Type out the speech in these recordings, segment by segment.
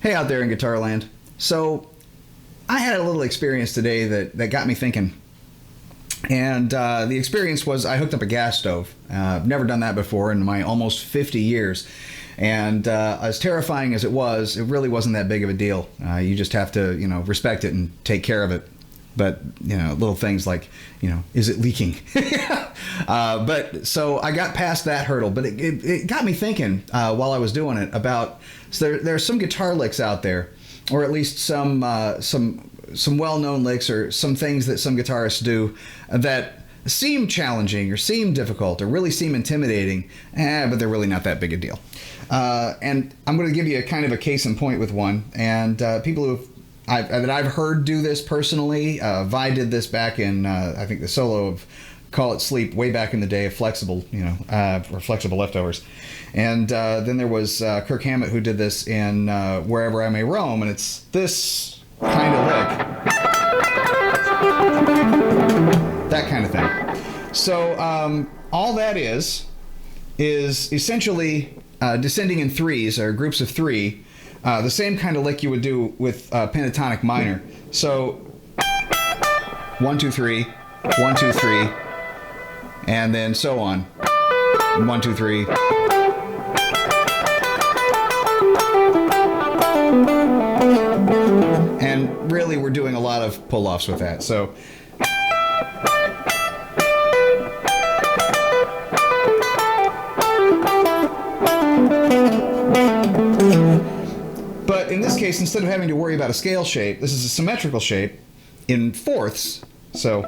Hey out there in Guitar Land. So, I had a little experience today that got me thinking. And the experience was I hooked up a gas stove. I've never done that before in my almost 50 years. And as terrifying as it really wasn't that big of a deal. You just have to, respect it and take care of it. But, little things like, is it leaking? But so I got past that hurdle. But it got me thinking while I was doing it about, so there are some guitar licks out there, or at least some well-known licks or some things that some guitarists do that seem challenging or seem difficult or really seem intimidating, but they're really not that big a deal. And I'm going to give you a kind of a case in point with one. And people that I've heard do this personally, Vi did this back in, I think, the solo of Call It Sleep way back in the day of Flexible, or Flexible Leftovers. And then there was Kirk Hammett who did this in Wherever I May Roam, and it's this kind of lick. That kind of thing. So all that is essentially descending in threes, or groups of three, the same kind of lick you would do with pentatonic minor. So 1, 2, 3, 1, 2, 3, and then so on. 1, 2, 3. And really, we're doing a lot of pull-offs with that. So. But in this case, instead of having to worry about a scale shape, this is a symmetrical shape in fourths. So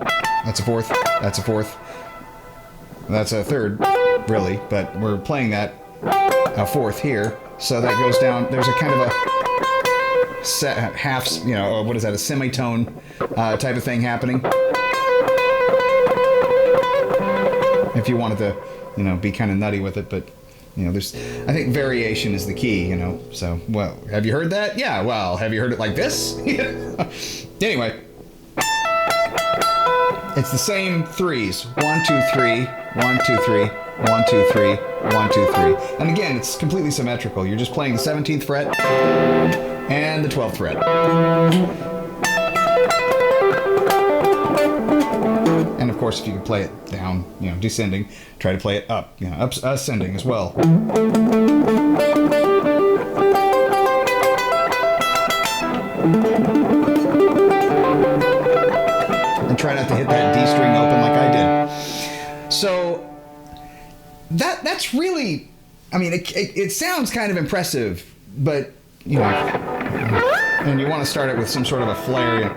that's a fourth, that's a fourth, that's a third, really, but we're playing that a fourth here. So that goes down, there's a kind of a half, what is that, a semitone type of thing happening. If you wanted to, be kind of nutty with it, but I think variation is the key, So, well, have you heard that? Yeah, well, have you heard it like this? Anyway, it's the same threes. 1, 2, 3, 1, 2, 3, 1, 2, 3, 1, 2, 3. And again, it's completely symmetrical. You're just playing the 17th fret and the 12th fret. And of course, if you can play it down, descending, try to play it up, ascending as well. And try not to hit that D string open like I did. So that's really, it sounds kind of impressive, but and you want to start it with some sort of a flare.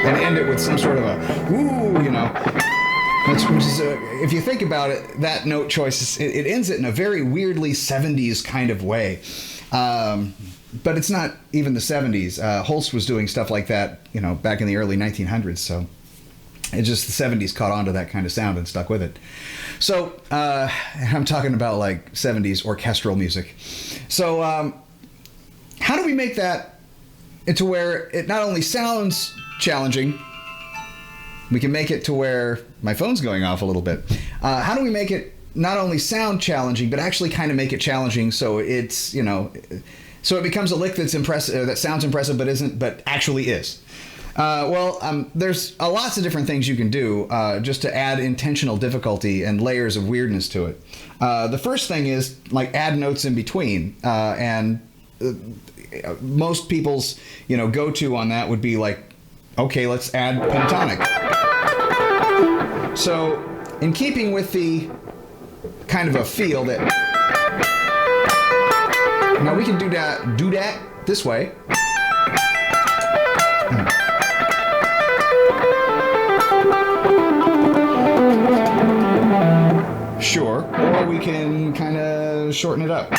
And end it with some sort of a ooh, which is if you think about it, that note choice it ends it in a very weirdly 70s kind of way. But it's not even the 70s. Holst was doing stuff like that, back in the early 1900s. So it's just the 70s caught on to that kind of sound and stuck with it. So I'm talking about like 70s orchestral music. So how do we make that into where it not only sounds challenging, we can make it to where my phone's going off a little bit. How do we make it not only sound challenging, but actually kind of make it challenging so it's, so it becomes a lick that's impressive, that sounds impressive, but actually is. There's lots of different things you can do just to add intentional difficulty and layers of weirdness to it. The first thing is like add notes in between, and most people's go-to on that would be like, okay, let's add pentatonic. So in keeping with the kind of a feel that now we can do that this way. Sure, or we can kind of shorten it up.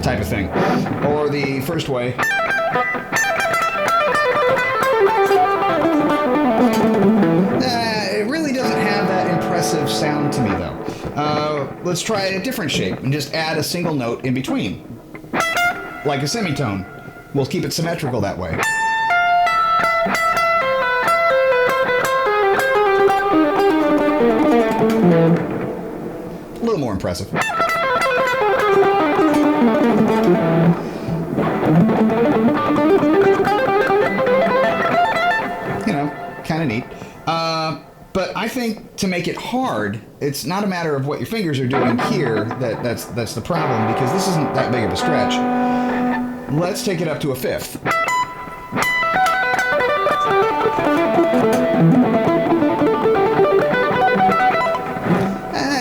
Type of thing. Or the first way. It really doesn't have that impressive sound to me, though. let's try a different shape and just add a single note in between, like a semitone. We'll keep it symmetrical that way. A little more impressive. You know, kind of neat. But I think to make it hard, it's not a matter of what your fingers are doing here that's the problem, because this isn't that big of a stretch. Let's take it up to a fifth.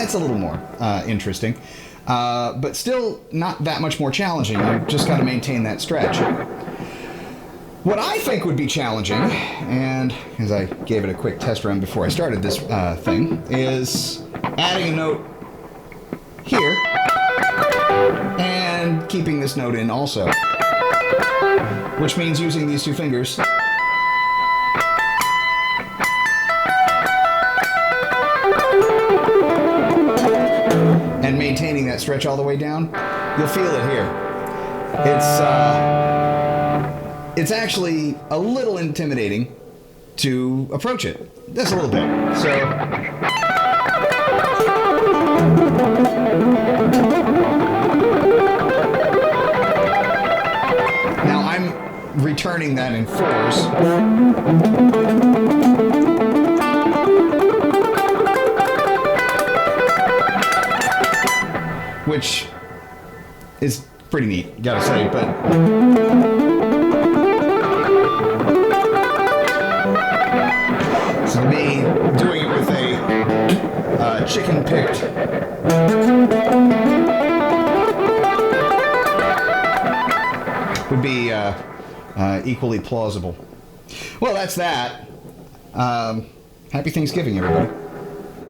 It's a little more interesting, but still not that much more challenging. You've just got to maintain that stretch. What I think would be challenging, and as I gave it a quick test run before I started this thing, is adding a note here and keeping this note in also, which means using these two fingers and maintaining that stretch all the way down. You'll feel it here. It's actually a little intimidating to approach it. Just a little bit. So now I'm returning that in fours. Which is pretty neat, gotta say, but so me doing it with a chicken-picked would be equally plausible. Well, that's that. Happy Thanksgiving, everybody.